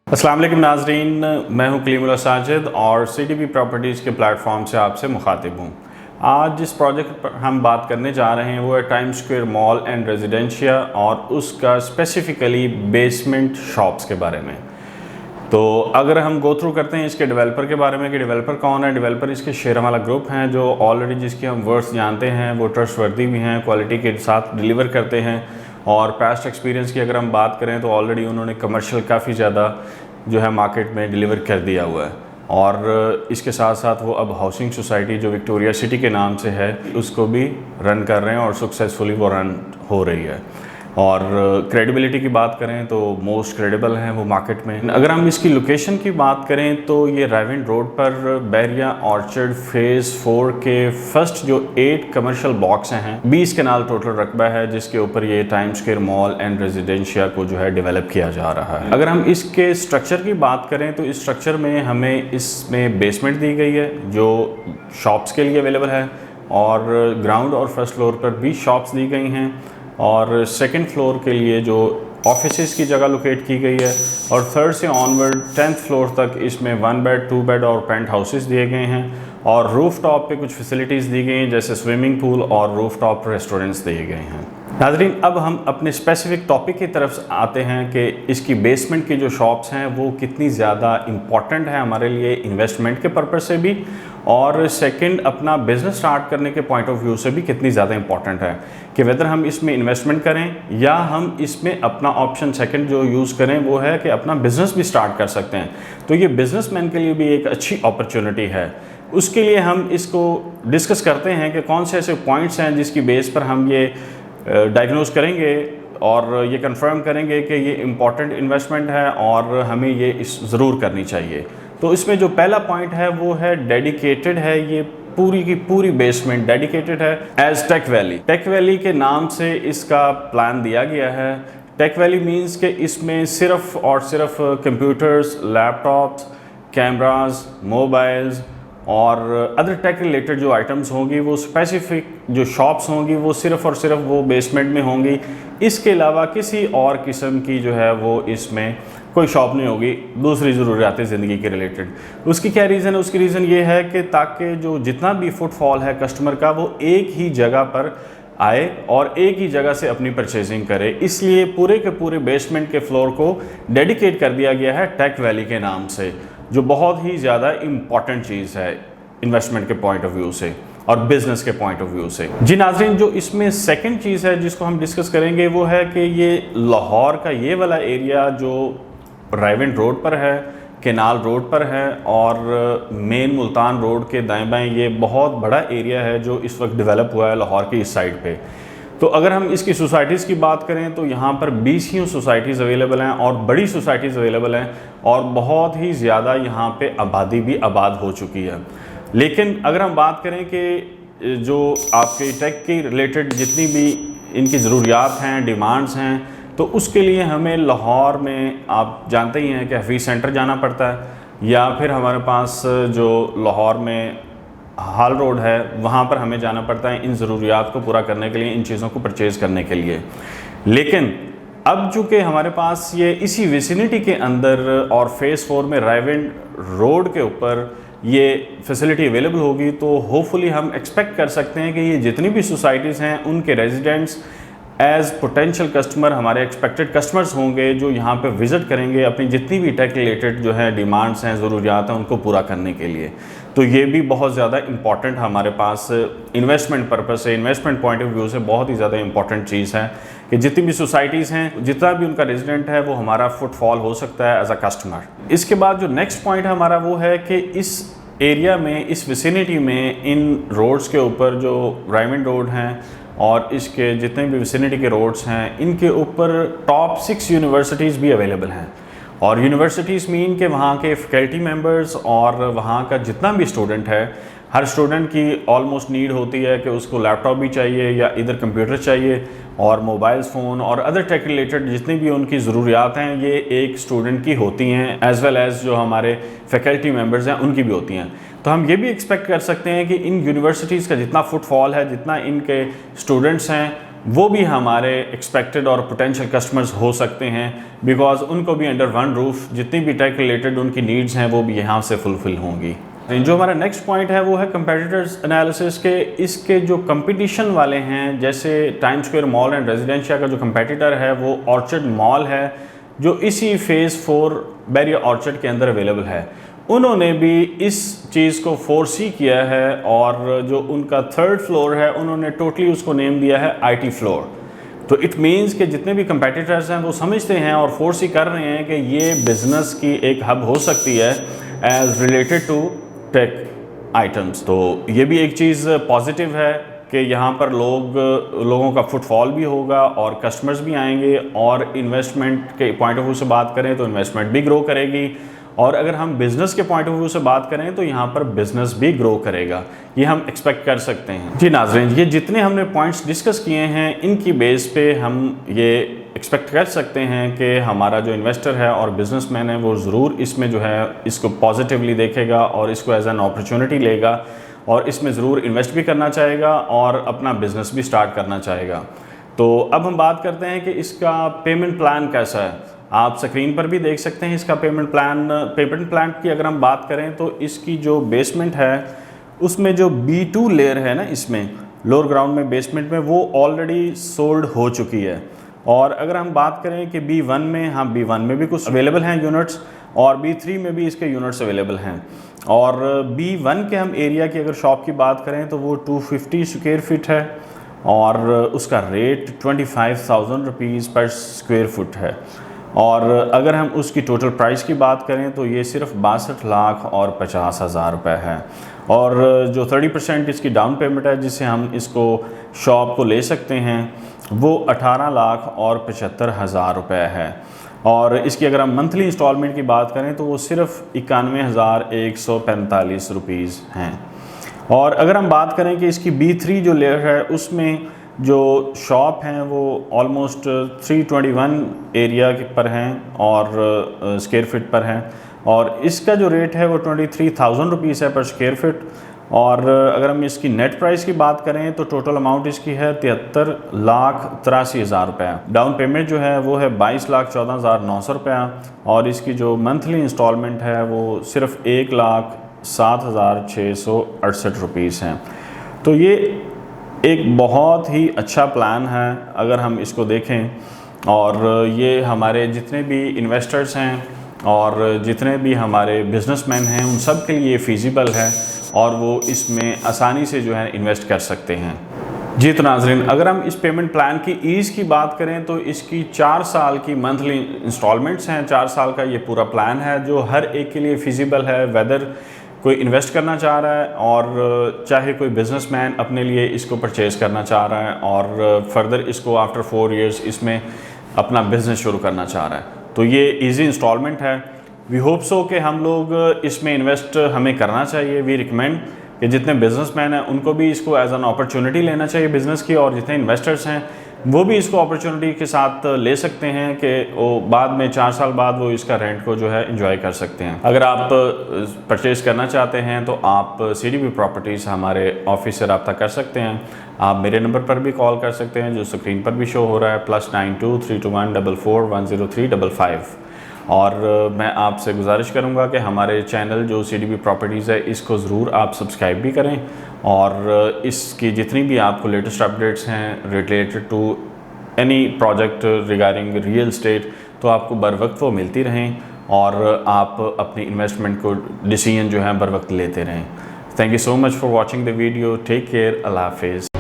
अस्सलाम वालेकुम नाजरीन, मैं हूं कलीमुल्लाह साजिद और सीडीपी प्रॉपर्टीज़ के प्लेटफॉर्म से आपसे मुखातिब हूं। आज जिस प्रोजेक्ट पर हम बात करने जा रहे हैं वो है time square mall and residencia और उसका स्पेसिफ़िकली बेसमेंट शॉप्स के बारे में। तो अगर हम गो थ्रू करते हैं इसके डेवलपर के बारे में कि डेवलपर कौन है। डेवलपर इसके शेयरवाला ग्रुप हैं जो ऑलरेडी जिसके हम वर्ड्स जानते हैं, वो ट्रस्टवर्दी भी हैं, क्वालिटी के साथ डिलीवर करते हैं। और पास्ट एक्सपीरियंस की अगर हम बात करें तो ऑलरेडी उन्होंने कमर्शियल काफ़ी ज़्यादा जो है मार्केट में डिलीवर कर दिया हुआ है। और इसके साथ साथ वो अब हाउसिंग सोसाइटी जो विक्टोरिया सिटी के नाम से है उसको भी रन कर रहे हैं और सक्सेसफुली वो रन हो रही है। और क्रेडिबिलिटी की बात करें तो मोस्ट क्रेडिबल हैं वो मार्केट में। अगर हम इसकी लोकेशन की बात करें तो ये रायविंड रोड पर बैरिया ऑर्चर्ड फेज़ 4 के फर्स्ट जो 8 कमर्शियल बॉक्स हैं, 20 कनाल टोटल रकबा है जिसके ऊपर ये time square mall and residencia को जो है डेवलप किया जा रहा है। अगर हम इसके स्ट्रक्चर की बात करें तो इस स्ट्रक्चर में हमें इसमें बेसमेंट दी गई है जो शॉप्स के लिए अवेलेबल है, और ग्राउंड और फर्स्ट फ्लोर पर भी शॉप्स दी गई हैं, और सेकंड फ्लोर के लिए जो ऑफिसेज की जगह लोकेट की गई है, और थर्ड से ऑनवर्ड 10th फ्लोर तक इसमें 1 बेड 2 बेड और पेंट हाउसेस दिए गए हैं। और रूफ टॉप पे कुछ फैसिलिटीज़ दी गई हैं जैसे स्विमिंग पूल और रूफ टॉप रेस्टोरेंट्स दिए गए हैं। नाज़रीन, अब हम अपने स्पेसिफिक टॉपिक की तरफ आते हैं कि इसकी बेसमेंट की जो शॉप्स हैं वो कितनी ज़्यादा इम्पॉर्टेंट है हमारे लिए इन्वेस्टमेंट के पर्पज़ से भी, और सेकंड अपना बिज़नेस स्टार्ट करने के पॉइंट ऑफ व्यू से भी कितनी ज़्यादा इम्पॉर्टेंट है कि वेदर हम इसमें इन्वेस्टमेंट करें या हम इसमें अपना ऑप्शन सेकंड जो यूज़ करें वो है कि अपना बिज़नेस भी स्टार्ट कर सकते हैं। तो ये बिज़नेसमैन के लिए भी एक अच्छी अपॉर्चुनिटी है। उसके लिए हम इसको डिस्कस करते हैं कि कौन से ऐसे पॉइंट्स हैं जिसकी बेस पर हम ये डायग्नोज करेंगे और ये कंफर्म करेंगे कि ये इम्पॉर्टेंट इन्वेस्टमेंट है और हमें ये ज़रूर करनी चाहिए। तो इसमें जो पहला पॉइंट है वो है डेडिकेटेड है। ये पूरी की पूरी बेसमेंट डेडिकेटेड है as Tech Valley. Tech Valley के नाम से इसका प्लान दिया गया है। टेक वैली मीन्स कि इसमें सिर्फ और सिर्फ कंप्यूटर्स, लैपटॉप्स, कैमराज, मोबाइल्स और अदर टेक रिलेटेड जो आइटम्स होंगी, वो स्पेसिफिक जो शॉप्स होंगी वो सिर्फ़ और सिर्फ वो बेसमेंट में होंगी। इसके अलावा किसी और किस्म की जो है वो इसमें कोई शॉप नहीं होगी दूसरी ज़रूरियात ज़िंदगी के रिलेटेड। उसकी क्या रीज़न है? उसकी रीज़न ये है कि ताकि जो जितना भी फुटफॉल है कस्टमर का वो एक ही जगह पर आए और एक ही जगह से अपनी परचेजिंग करे। इसलिए पूरे के पूरे बेसमेंट के फ्लोर को डेडिकेट कर दिया गया है टेक वैली के नाम से, जो बहुत ही ज़्यादा इम्पॉर्टेंट चीज़ है इन्वेस्टमेंट के पॉइंट ऑफ व्यू से और बिज़नेस के पॉइंट ऑफ व्यू से। जी नाज़रीन, जो इसमें सेकंड चीज़ है जिसको हम डिस्कस करेंगे वो है कि ये लाहौर का ये वाला एरिया जो रायविंड रोड पर है, केनाल रोड पर है और मेन मुल्तान रोड के दाएं बाएं ये बहुत बड़ा एरिया है जो इस वक्त डेवलप हुआ है लाहौर की इस साइड पे। तो अगर हम इसकी सोसाइटीज़ की बात करें तो यहाँ पर 20 ही सोसाइटीज़ अवेलेबल हैं और बड़ी सोसाइटीज़ अवेलेबल हैं और बहुत ही ज़्यादा यहाँ पे आबादी भी आबाद हो चुकी है। लेकिन अगर हम बात करें कि जो आपके टेक के रिलेटेड जितनी भी इनकी ज़रूरियात हैं, डिमांड्स हैं, तो उसके लिए हमें लाहौर में आप जानते ही हैं कि हफीज़ सेंटर जाना पड़ता है, या फिर हमारे पास जो लाहौर में हाल रोड है वहाँ पर हमें जाना पड़ता है इन ज़रूरियात को पूरा करने के लिए, इन चीज़ों को परचेज़ करने के लिए। लेकिन अब चूँकि हमारे पास ये इसी विसिनिटी के अंदर और फेज़ 4 में रायविंड रोड के ऊपर ये फैसिलिटी अवेलेबल होगी, तो होपफुली हम एक्सपेक्ट कर सकते हैं कि ये जितनी भी सोसाइटीज़ हैं उनके रेजिडेंट्स एज़ पोटेंशियल कस्टमर हमारे एक्सपेक्टेड कस्टमर्स होंगे जो यहाँ पे विज़िट करेंगे अपनी जितनी भी टेक रिलेटेड जो है डिमांड्स हैं, ज़रूरियात हैं, उनको पूरा करने के लिए। तो ये भी बहुत ज़्यादा इम्पॉर्टेंट हमारे पास इन्वेस्टमेंट पर्पस से, इन्वेस्टमेंट पॉइंट ऑफ व्यू से बहुत ही ज़्यादा इंपॉर्टेंट चीज़ है कि जितनी भी सोसाइटीज़ हैं, जितना भी उनका रेजिडेंट है वो हमारा फुटफॉल हो सकता है एज अ कस्टमर। इसके बाद जो नेक्स्ट पॉइंट है हमारा वो है कि इस एरिया में, इस विसिनिटी में, इन रोड्स के ऊपर जो रायविंड रोड हैं और इसके जितने भी विसिनिटी के रोड्स हैं, इनके ऊपर टॉप 6 यूनिवर्सिटीज़ भी अवेलेबल हैं। और यूनिवर्सिटीज़ मीन के वहाँ के फैकल्टी मेंबर्स और वहाँ का जितना भी स्टूडेंट है, हर स्टूडेंट की ऑलमोस्ट नीड होती है कि उसको लैपटॉप भी चाहिए या इधर कंप्यूटर चाहिए और मोबाइल फ़ोन और अदर टेक रिलेटेड जितनी भी उनकी ज़रूरियात हैं ये एक स्टूडेंट की होती हैं, एज़ वेल एज़ जो हमारे फैकल्टी मेंबर्स हैं उनकी भी होती हैं। तो हम ये भी एक्सपेक्ट कर सकते हैं कि इन यूनिवर्सिटीज़ का जितना फुटफॉल है, जितना इनके स्टूडेंट्स हैं, वो भी हमारे एक्सपेक्टेड और पोटेंशियल कस्टमर्स हो सकते हैं, बिकॉज उनको भी अंडर वन रूफ जितनी भी टेक रिलेटेड उनकी नीड्स हैं वो भी यहाँ से फुलफ़िल होंगी। जो हमारा नेक्स्ट पॉइंट है वो है कंपेटिटर्स एनालिसिस के। इसके जो कंपटीशन वाले हैं, जैसे time square mall and residencia का जो कंपेटिटर है वो ऑर्चर्ड मॉल है, जो इसी फेज़ 4 बैरियर ऑर्चर्ड के अंदर अवेलेबल है। उन्होंने भी इस चीज़ को फोरसी किया है और जो उनका 3rd फ्लोर है उन्होंने टोटली उसको नेम दिया है IT फ्लोर। तो इट मीन्स कि जितने भी कंपेटिटर्स हैं वो समझते हैं और फोरसी कर रहे हैं कि ये बिज़नेस की एक हब हो सकती है as related to tech items. तो ये भी एक चीज़ पॉजिटिव है कि यहाँ पर लोगों का फुटफॉल भी होगा और कस्टमर्स भी आएंगे, और इन्वेस्टमेंट के पॉइंट ऑफ व्यू से बात करें तो इन्वेस्टमेंट भी ग्रो करेगी, और अगर हम बिज़नेस के पॉइंट ऑफ व्यू से बात करें तो यहाँ पर बिज़नेस भी ग्रो करेगा, ये हम एक्सपेक्ट कर सकते हैं। जी नाज़रीन, ये जितने हमने पॉइंट्स डिस्कस किए हैं इनकी बेस पे हम ये एक्सपेक्ट कर सकते हैं कि हमारा जो इन्वेस्टर है और बिजनेसमैन है वो ज़रूर इसमें जो है इसको पॉजिटिवली देखेगा और इसको एज एन अपॉर्चुनिटी लेगा और इसमें ज़रूर इन्वेस्ट भी करना चाहेगा और अपना बिज़नेस भी स्टार्ट करना चाहेगा। तो अब हम बात करते हैं कि इसका पेमेंट प्लान कैसा है। आप स्क्रीन पर भी देख सकते हैं इसका पेमेंट प्लान की अगर हम बात करें तो इसकी जो बेसमेंट है उसमें जो B2 लेयर है ना, इसमें लोअर ग्राउंड में बेसमेंट में, वो ऑलरेडी सोल्ड हो चुकी है। और अगर हम बात करें कि B1 में, हाँ B1 में भी कुछ अवेलेबल हैं यूनिट्स और B3 में भी इसके यूनिट्स अवेलेबल हैं। और B1 के हम एरिया की अगर शॉप की बात करें तो वो 250 स्क्वायर फीट है और उसका रेट 25,000 रुपीज़ पर स्क्वायर फुट है। और अगर हम उसकी टोटल प्राइस की बात करें तो ये सिर्फ 62,50,000 रुपये है। और जो 30% इसकी डाउन पेमेंट है जिससे हम इसको शॉप को ले सकते हैं वो 18,75,000 रुपये है। और इसकी अगर हम मंथली इंस्टॉलमेंट की बात करें तो वो सिर्फ 91,145 रुपीज़ हैं। और अगर हम बात करें कि इसकी B3 जो लेयर है उसमें जो शॉप हैं वो ऑलमोस्ट 321 एरिया पर हैं और स्क्वायर फीट पर हैं, और इसका जो रेट है वो 23,000 रुपीज़ है पर स्क्वायर फीट। और अगर हम इसकी नेट प्राइस की बात करें तो टोटल अमाउंट इसकी है 73,83,000 रुपये। डाउन पेमेंट जो है वो है 22,14,900 रुपये और इसकी जो मंथली इंस्टॉलमेंट है वो सिर्फ 1,07,668 रुपीज़ हैं। तो ये एक बहुत ही अच्छा प्लान है अगर हम इसको देखें, और ये हमारे जितने भी इन्वेस्टर्स हैं और जितने भी हमारे बिजनेसमैन हैं उन सब के लिए फिजिबल है और वो इसमें आसानी से जो है इन्वेस्ट कर सकते हैं। जी तो नाज़रीन, अगर हम इस पेमेंट प्लान की ईज़ की बात करें तो इसकी 4 साल की मंथली इंस्टॉलमेंट्स हैं। 4 साल का ये पूरा प्लान है जो हर एक के लिए फिजिबल है, वेदर कोई इन्वेस्ट करना चाह रहा है और चाहे कोई बिजनेसमैन अपने लिए इसको परचेज़ करना चाह रहा है और फर्दर इसको आफ्टर 4 इयर्स इसमें अपना बिज़नेस शुरू करना चाह रहा है। तो ये इजी इंस्टॉलमेंट है। वी होप सो कि हम लोग इसमें इन्वेस्ट हमें करना चाहिए। वी रिकमेंड कि जितने बिजनेसमैन हैं उनको भी इसको एज एन अपॉर्चुनिटी लेना चाहिए बिज़नेस की, और जितने इन्वेस्टर्स हैं वो भी इसको अपॉर्चुनिटी के साथ ले सकते हैं कि वो बाद में 4 साल बाद वो इसका रेंट को जो है एंजॉय कर सकते हैं। अगर आप परचेज़ करना चाहते हैं तो आप CDB प्रॉपर्टीज़ हमारे ऑफिस से रब्ता कर सकते हैं। आप मेरे नंबर पर भी कॉल कर सकते हैं जो स्क्रीन पर भी शो हो रहा है, +92 321 44 10355। और मैं आपसे गुजारिश करूंगा कि हमारे चैनल जो CDB प्रॉपर्टीज़ है इसको ज़रूर आप सब्सक्राइब भी करें, और इसकी जितनी भी आपको लेटेस्ट अपडेट्स हैं related to any project regarding real estate तो आपको बर वक्त वो मिलती रहें और आप अपनी इन्वेस्टमेंट को डिसीजन जो है बर वक्त लेते रहें। Thank you so much for watching the video. Take care. अल्लाह हाफिज़।